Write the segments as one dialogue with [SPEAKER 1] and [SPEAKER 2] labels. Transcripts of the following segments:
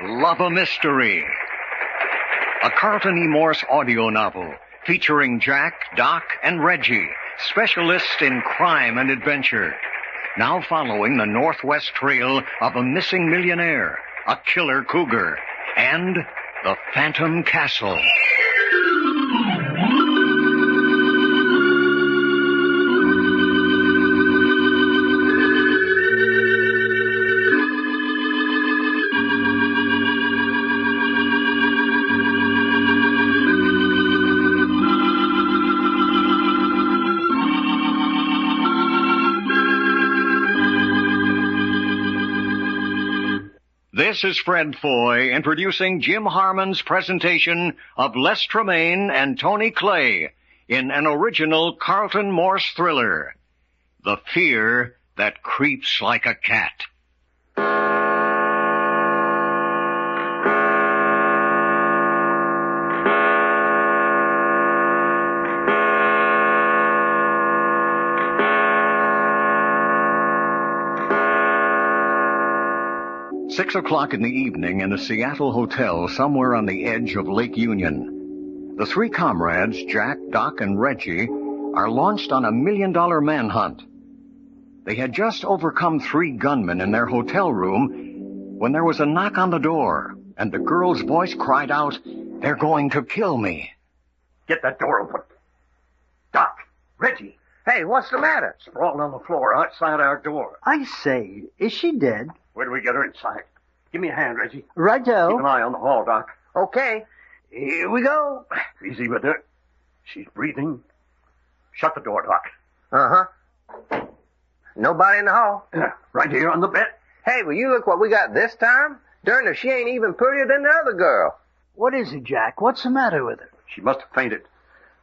[SPEAKER 1] Love a Mystery. A Carlton E. Morse audio novel featuring Jack, Doc, and Reggie, specialists in crime and adventure. Now following the northwest trail of a missing millionaire, a killer cougar, and the Phantom Castle. This is Fred Foy introducing Jim Harmon's presentation of Les Tremaine and Tony Clay in an original Carlton Morse thriller, The Fear That Creeps Like a Cat. 6 o'clock in the evening in a Seattle hotel somewhere on the edge of Lake Union. The three comrades, Jack, Doc, and Reggie, are launched on $1 million manhunt. They had just overcome 3 gunmen in their hotel room when there was a knock on the door, and the girl's voice cried out, "They're going to kill me."
[SPEAKER 2] Get that door open. Doc, Reggie.
[SPEAKER 3] Hey, what's the matter?
[SPEAKER 2] Sprawled on the floor outside our door.
[SPEAKER 4] I say, is she dead?
[SPEAKER 2] Where do we get her inside? Give me a hand, Reggie.
[SPEAKER 4] Righto.
[SPEAKER 2] Keep an eye on the hall, Doc.
[SPEAKER 3] Okay. Here we go.
[SPEAKER 2] Easy with her. She's breathing. Shut the door, Doc.
[SPEAKER 3] Uh-huh. Nobody in the hall.
[SPEAKER 2] Right here on the bed.
[SPEAKER 3] Hey, will you look what we got this time? Darn if she ain't even prettier than the other girl.
[SPEAKER 4] What is it, Jack? What's the matter with her?
[SPEAKER 2] She must have fainted.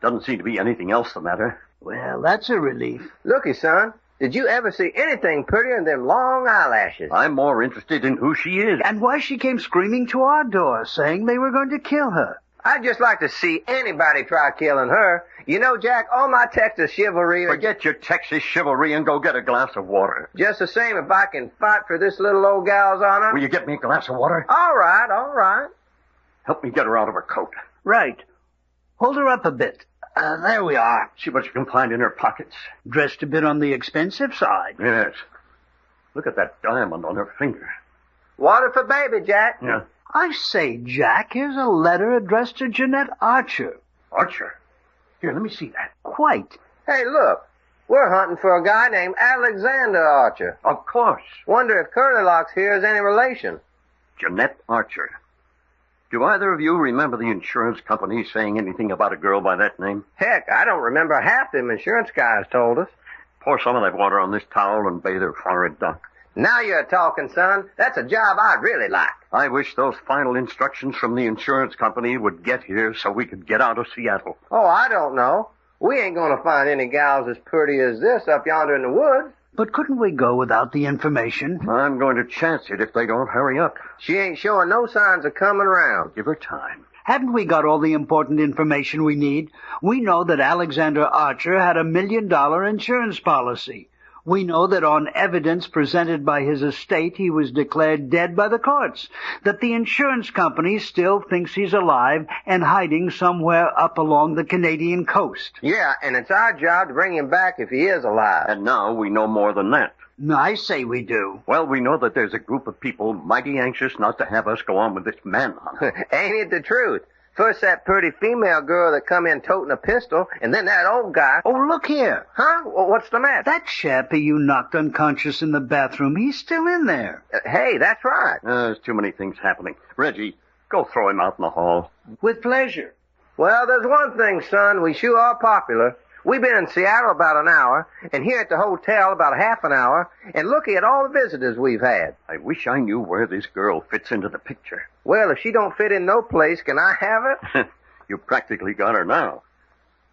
[SPEAKER 2] Doesn't seem to be anything else the matter.
[SPEAKER 4] Well, that's a relief.
[SPEAKER 3] Looky, son. Did you ever see anything prettier than them long eyelashes?
[SPEAKER 2] I'm more interested in who she is.
[SPEAKER 4] And why she came screaming to our door, saying they were going to kill her.
[SPEAKER 3] I'd just like to see anybody try killing her. You know, Jack, all my Texas chivalry...
[SPEAKER 2] Forget your Texas chivalry and go get a glass of water.
[SPEAKER 3] Just the same if I can fight for this little old gal's honor.
[SPEAKER 2] Will you get me a glass of water?
[SPEAKER 3] All right.
[SPEAKER 2] Help me get her out of her coat.
[SPEAKER 4] Right. Hold her up a bit. There we are.
[SPEAKER 2] See what you can find in her pockets.
[SPEAKER 4] Dressed a bit on the expensive side.
[SPEAKER 2] Yes. Look at that diamond on her finger.
[SPEAKER 3] Water for baby, Jack.
[SPEAKER 2] Yeah.
[SPEAKER 4] I say, Jack, here's a letter addressed to Jeanette Archer.
[SPEAKER 2] Archer? Here, let me see that.
[SPEAKER 4] Quite.
[SPEAKER 3] Hey, look. We're hunting for a guy named Alexander Archer.
[SPEAKER 2] Of course.
[SPEAKER 3] Wonder if Curlylock's here is any relation.
[SPEAKER 2] Jeanette Archer. Do either of you remember the insurance company saying anything about a girl by that name?
[SPEAKER 3] Heck, I don't remember half them insurance guys told us.
[SPEAKER 2] Pour some of that water on this towel and bathe her forehead, Doc.
[SPEAKER 3] Now you're talking, son. That's a job I'd really like.
[SPEAKER 2] I wish those final instructions from the insurance company would get here so we could get out of Seattle.
[SPEAKER 3] Oh, I don't know. We ain't gonna find any gals as pretty as this up yonder in the woods.
[SPEAKER 4] But couldn't we go without the information?
[SPEAKER 2] I'm going to chance it if they don't hurry up.
[SPEAKER 3] She ain't showing no signs of coming around.
[SPEAKER 2] Give her time.
[SPEAKER 4] Haven't we got all the important information we need? We know that Alexander Archer had $1 million insurance policy. We know that on evidence presented by his estate, he was declared dead by the courts, that the insurance company still thinks he's alive and hiding somewhere up along the Canadian coast.
[SPEAKER 3] Yeah, and it's our job to bring him back if he is alive.
[SPEAKER 2] And now we know more than that.
[SPEAKER 4] I say we do.
[SPEAKER 2] Well, we know that there's a group of people mighty anxious not to have us go on with this manhunt.
[SPEAKER 3] Ain't it the truth? First that pretty female girl that come in toting a pistol, and then that old guy.
[SPEAKER 4] Oh, look here.
[SPEAKER 3] Huh? What's the matter?
[SPEAKER 4] That chappie you knocked unconscious in the bathroom, he's still in there.
[SPEAKER 3] Hey, that's right.
[SPEAKER 2] There's too many things happening. Reggie, go throw him out in the hall.
[SPEAKER 4] With pleasure.
[SPEAKER 3] Well, there's one thing, son. We sure are popular. We've been in Seattle about an hour, and here at the hotel about half an hour, and looky at all the visitors we've had.
[SPEAKER 2] I wish I knew where this girl fits into the picture.
[SPEAKER 3] Well, if she don't fit in no place, can I have her?
[SPEAKER 2] You practically got her now.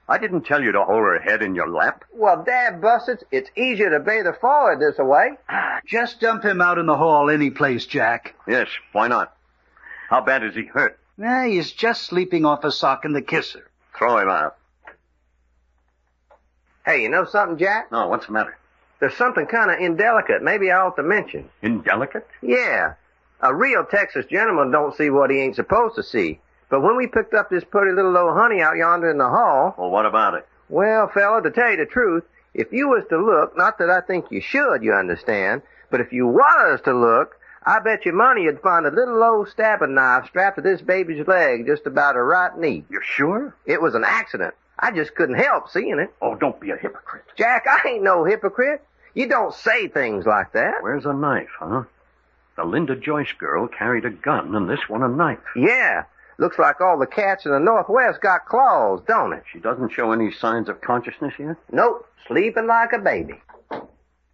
[SPEAKER 2] I didn't tell you to hold her head in your lap.
[SPEAKER 3] Well, dad busted, it's easier to bathe her forward this way.
[SPEAKER 4] Just dump him out in the hall any place, Jack.
[SPEAKER 2] Yes, why not? How bad is he hurt?
[SPEAKER 4] He's just sleeping off a sock in the kisser.
[SPEAKER 2] Throw him out.
[SPEAKER 3] Hey, you know something, Jack?
[SPEAKER 2] No, what's the matter?
[SPEAKER 3] There's something kind of indelicate maybe I ought to mention.
[SPEAKER 2] Indelicate?
[SPEAKER 3] Yeah. A real Texas gentleman don't see what he ain't supposed to see. But when we picked up this pretty little old honey out yonder in the hall...
[SPEAKER 2] Well, what about it?
[SPEAKER 3] Well, fella, to tell you the truth, if you was to look, not that I think you should, you understand, but if you was to look, I bet you money you'd find a little old stabbing knife strapped to this baby's leg just about her right knee.
[SPEAKER 2] You're sure?
[SPEAKER 3] It was an accident. I just couldn't help seeing it.
[SPEAKER 2] Oh, don't be a hypocrite.
[SPEAKER 3] Jack, I ain't no hypocrite. You don't say things like that.
[SPEAKER 2] Where's a knife, huh? The Linda Joyce girl carried a gun, and this one a knife.
[SPEAKER 3] Yeah. Looks like all the cats in the Northwest got claws, don't it?
[SPEAKER 2] She doesn't show any signs of consciousness yet?
[SPEAKER 3] Nope. Sleeping like a baby.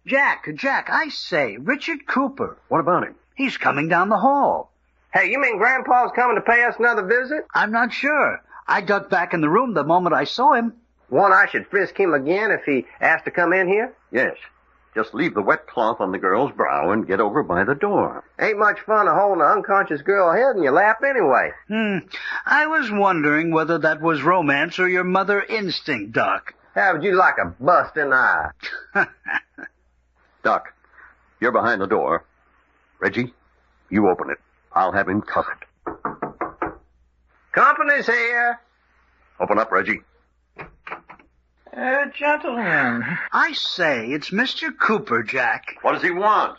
[SPEAKER 4] Jack, I say, Richard Cooper.
[SPEAKER 2] What about him?
[SPEAKER 4] He's coming down the hall.
[SPEAKER 3] Hey, you mean Grandpa's coming to pay us another visit?
[SPEAKER 4] I'm not sure. I ducked back in the room the moment I saw him.
[SPEAKER 3] Want I should frisk him again if he asked to come in here?
[SPEAKER 2] Yes. Just leave the wet cloth on the girl's brow and get over by the door.
[SPEAKER 3] Ain't much fun holding an unconscious girl head in your lap anyway.
[SPEAKER 4] I was wondering whether that was romance or your mother instinct, Doc.
[SPEAKER 3] How would you like a bust in the eye?
[SPEAKER 2] Doc, you're behind the door. Reggie, you open it. I'll have him covered.
[SPEAKER 3] Company's here.
[SPEAKER 2] Open up, Reggie.
[SPEAKER 5] Gentlemen.
[SPEAKER 4] I say, it's Mr. Cooper, Jack.
[SPEAKER 2] What does he want?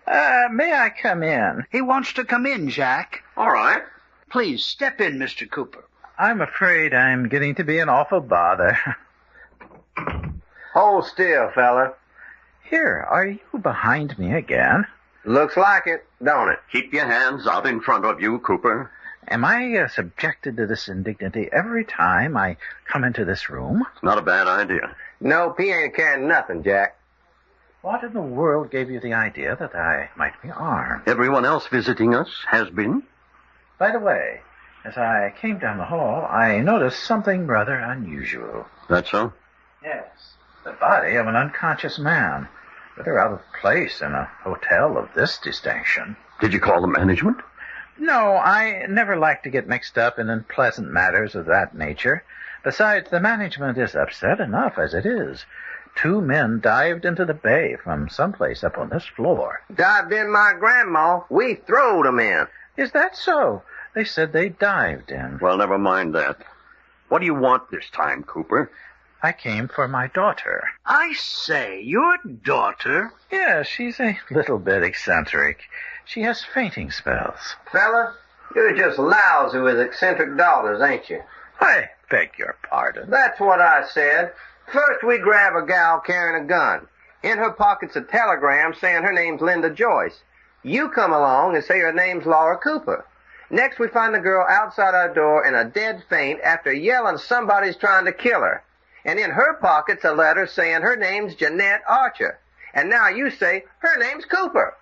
[SPEAKER 5] May I come in?
[SPEAKER 4] He wants to come in, Jack.
[SPEAKER 2] All right.
[SPEAKER 4] Please, step in, Mr. Cooper.
[SPEAKER 5] I'm afraid I'm getting to be an awful bother.
[SPEAKER 3] Hold still, fella.
[SPEAKER 5] Here, are you behind me again?
[SPEAKER 3] Looks like it, don't it?
[SPEAKER 2] Keep your hands out in front of you, Cooper.
[SPEAKER 5] Am I subjected to this indignity every time I come into this room?
[SPEAKER 2] It's not a bad idea.
[SPEAKER 3] Nope, he ain't carrying nothing, Jack.
[SPEAKER 5] What in the world gave you the idea that I might be armed?
[SPEAKER 2] Everyone else visiting us has been.
[SPEAKER 5] By the way, as I came down the hall, I noticed something rather unusual.
[SPEAKER 2] That so?
[SPEAKER 5] Yes, the body of an unconscious man. Rather out of place in a hotel of this distinction.
[SPEAKER 2] Did you call the management?
[SPEAKER 5] No, I never like to get mixed up in unpleasant matters of that nature. Besides, the management is upset enough as it is. 2 men dived into the bay from someplace up on this floor.
[SPEAKER 3] Dived in my grandma. We throwed 'em in.
[SPEAKER 5] Is that so? They said they dived in.
[SPEAKER 2] Well, never mind that. What do you want this time, Cooper?
[SPEAKER 5] I came for my daughter.
[SPEAKER 4] I say, your daughter?
[SPEAKER 5] Yes, she's a little bit eccentric. She has fainting spells.
[SPEAKER 3] Fella, you're just lousy with eccentric daughters, ain't you?
[SPEAKER 5] I beg your pardon.
[SPEAKER 3] That's what I said. First we grab a gal carrying a gun. In her pocket's a telegram saying her name's Linda Joyce. You come along and say her name's Laura Cooper. Next we find the girl outside our door in a dead faint after yelling somebody's trying to kill her. And in her pocket's a letter saying her name's Jeanette Archer. And now you say her name's Cooper.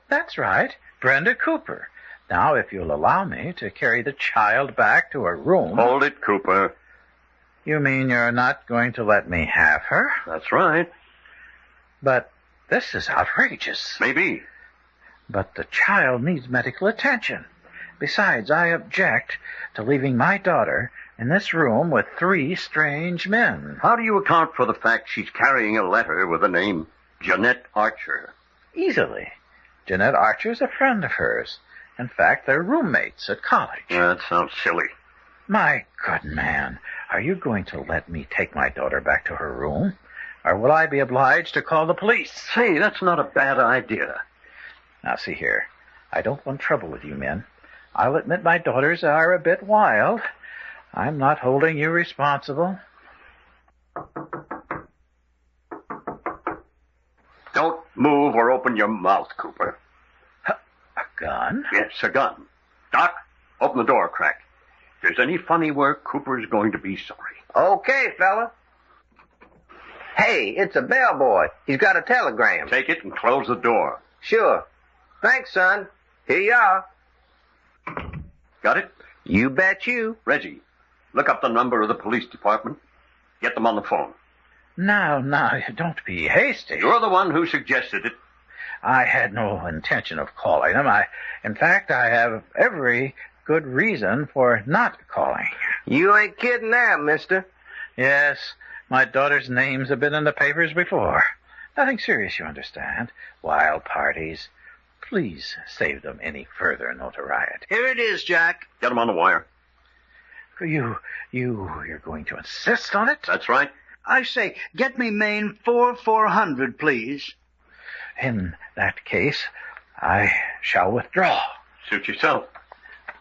[SPEAKER 5] That's right, Brenda Cooper. Now, if you'll allow me to carry the child back to her room...
[SPEAKER 2] Hold it, Cooper.
[SPEAKER 5] You mean you're not going to let me have her?
[SPEAKER 2] That's right.
[SPEAKER 5] But this is outrageous.
[SPEAKER 2] Maybe.
[SPEAKER 5] But the child needs medical attention. Besides, I object to leaving my daughter in this room with 3 strange men.
[SPEAKER 2] How do you account for the fact she's carrying a letter with the name Jeanette Archer?
[SPEAKER 5] Easily. Jeanette Archer's a friend of hers. In fact, they're roommates at college.
[SPEAKER 2] That sounds silly.
[SPEAKER 5] My good man, are you going to let me take my daughter back to her room? Or will I be obliged to call the police?
[SPEAKER 2] Say, that's not a bad idea.
[SPEAKER 5] Now, see here. I don't want trouble with you men. I'll admit my daughters are a bit wild. I'm not holding you responsible.
[SPEAKER 2] Don't move or open your mouth, Cooper.
[SPEAKER 5] A gun?
[SPEAKER 2] Yes, a gun. Doc, open the door a crack. If there's any funny work, Cooper's going to be sorry.
[SPEAKER 3] Okay, fella. Hey, it's a bellboy. He's got a telegram.
[SPEAKER 2] Take it and close the door.
[SPEAKER 3] Sure. Thanks, son. Here you are.
[SPEAKER 2] Got it?
[SPEAKER 3] You bet you.
[SPEAKER 2] Reggie, look up the number of the police department. Get them on the phone.
[SPEAKER 5] Now, don't be hasty.
[SPEAKER 2] You're the one who suggested it.
[SPEAKER 5] I had no intention of calling them. In fact, I have every good reason for not calling.
[SPEAKER 3] You ain't kidding now, mister.
[SPEAKER 5] Yes, my daughter's names have been in the papers before. Nothing serious, you understand. Wild parties, Please save them any further notoriety.
[SPEAKER 4] Here it is, Jack.
[SPEAKER 2] Get him on the wire.
[SPEAKER 5] You're going to insist on it?
[SPEAKER 2] That's right.
[SPEAKER 4] I say, get me Maine 400, please.
[SPEAKER 5] In that case, I shall withdraw.
[SPEAKER 2] Suit yourself.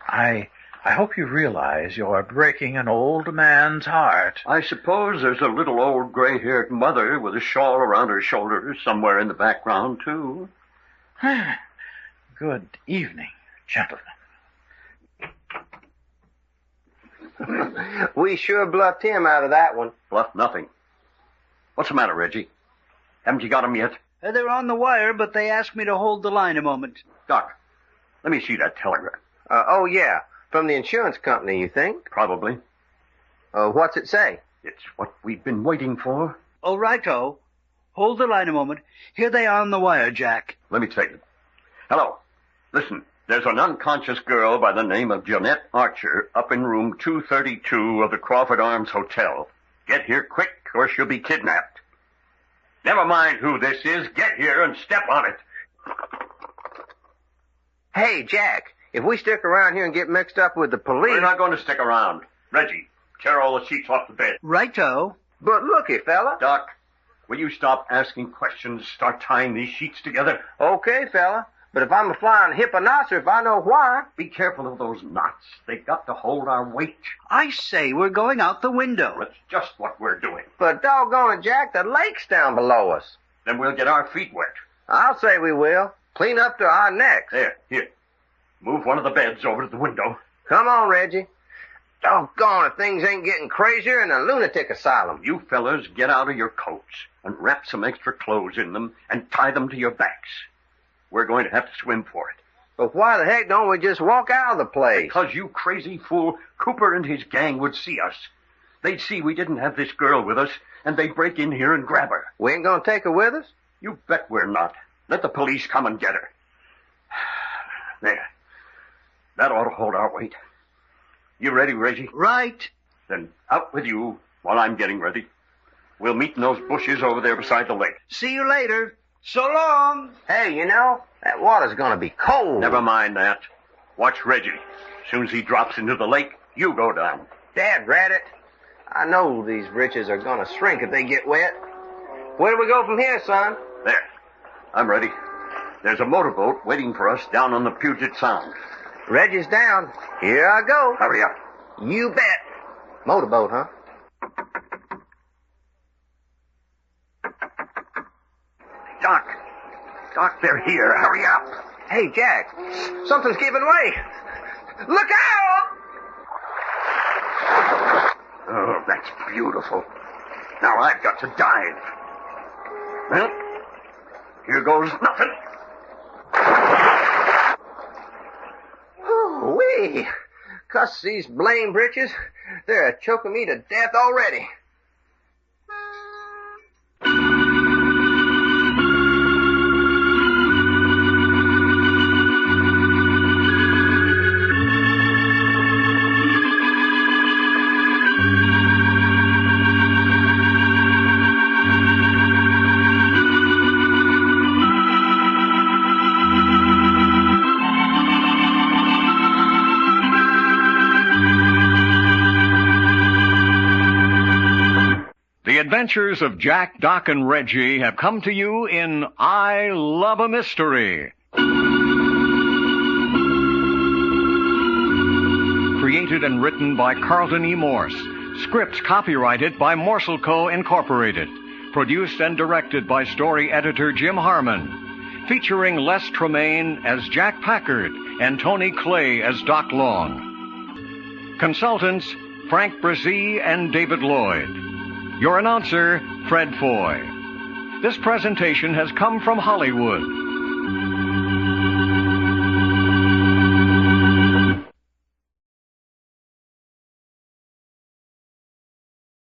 [SPEAKER 5] I hope you realize you're breaking an old man's heart.
[SPEAKER 2] I suppose there's a little old gray-haired mother with a shawl around her shoulders somewhere in the background, too.
[SPEAKER 5] Good evening, gentlemen.
[SPEAKER 3] We sure bluffed him out of that one.
[SPEAKER 2] Bluff nothing. What's the matter, Reggie? Haven't you got him yet?
[SPEAKER 4] They're on the wire, but they asked me to hold the line a moment.
[SPEAKER 2] Doc, let me see that telegram.
[SPEAKER 3] Oh, yeah. From the insurance company, you think?
[SPEAKER 2] Probably.
[SPEAKER 3] What's it say?
[SPEAKER 2] It's what we've been waiting for.
[SPEAKER 4] Oh, righto. Hold the line a moment. Here they are on the wire, Jack.
[SPEAKER 2] Let me take it. Hello. Listen, there's an unconscious girl by the name of Jeanette Archer up in room 232 of the Crawford Arms Hotel. Get here quick or she'll be kidnapped. Never mind who this is. Get here and step on it.
[SPEAKER 3] Hey, Jack, if we stick around here and get mixed up with the police...
[SPEAKER 2] We're not going to stick around. Reggie, tear all the sheets off the bed.
[SPEAKER 4] Righto.
[SPEAKER 3] But looky, fella.
[SPEAKER 2] Doc, will you stop asking questions, start tying these sheets together?
[SPEAKER 3] Okay, fella. But if I'm a flying hipponocer, if I know why...
[SPEAKER 2] Be careful of those knots. They've got to hold our weight.
[SPEAKER 4] I say we're going out the window.
[SPEAKER 2] That's just what we're doing.
[SPEAKER 3] But doggone it, Jack, the lake's down below us.
[SPEAKER 2] Then we'll get our feet wet.
[SPEAKER 3] I'll say we will. Clean up to our necks.
[SPEAKER 2] There, here. Move one of the beds over to the window.
[SPEAKER 3] Come on, Reggie. Doggone if things ain't getting crazier in a lunatic asylum.
[SPEAKER 2] You fellas get out of your coats and wrap some extra clothes in them and tie them to your backs. We're going to have to swim for it.
[SPEAKER 3] But why the heck don't we just walk out of the place?
[SPEAKER 2] Because you crazy fool, Cooper and his gang would see us. They'd see we didn't have this girl with us, and they'd break in here and grab her.
[SPEAKER 3] We ain't gonna take her with us?
[SPEAKER 2] You bet we're not. Let the police come and get her. There. That ought to hold our weight. You ready, Reggie?
[SPEAKER 4] Right.
[SPEAKER 2] Then out with you while I'm getting ready. We'll meet in those bushes over there beside the lake.
[SPEAKER 4] See you later. So long.
[SPEAKER 3] Hey, you know, that water's gonna be cold.
[SPEAKER 2] Never mind that. Watch Reggie. As soon as he drops into the lake, you go down.
[SPEAKER 3] Dad, rat it. I know these britches are gonna shrink if they get wet. Where do we go from here, son?
[SPEAKER 2] There. I'm ready. There's a motorboat waiting for us down on the Puget Sound.
[SPEAKER 3] Reggie's down. Here I go.
[SPEAKER 2] Hurry up.
[SPEAKER 3] You bet. Motorboat, huh?
[SPEAKER 2] Doc, they're here. Hurry up.
[SPEAKER 3] Hey, Jack. Something's giving way. Look out!
[SPEAKER 2] Oh, that's beautiful. Now I've got to dive. Well, here goes nothing.
[SPEAKER 3] Wee! Cuss these blame britches. They're choking me to death already.
[SPEAKER 1] The adventures of Jack, Doc, and Reggie have come to you in I Love a Mystery. Created and written by Carlton E. Morse. Script copyrighted by Morse Co. Incorporated. Produced and directed by story editor Jim Harmon. Featuring Les Tremaine as Jack Packard and Tony Clay as Doc Long. Consultants Frank Brzee and David Lloyd. Your announcer, Fred Foy. This presentation has come from Hollywood.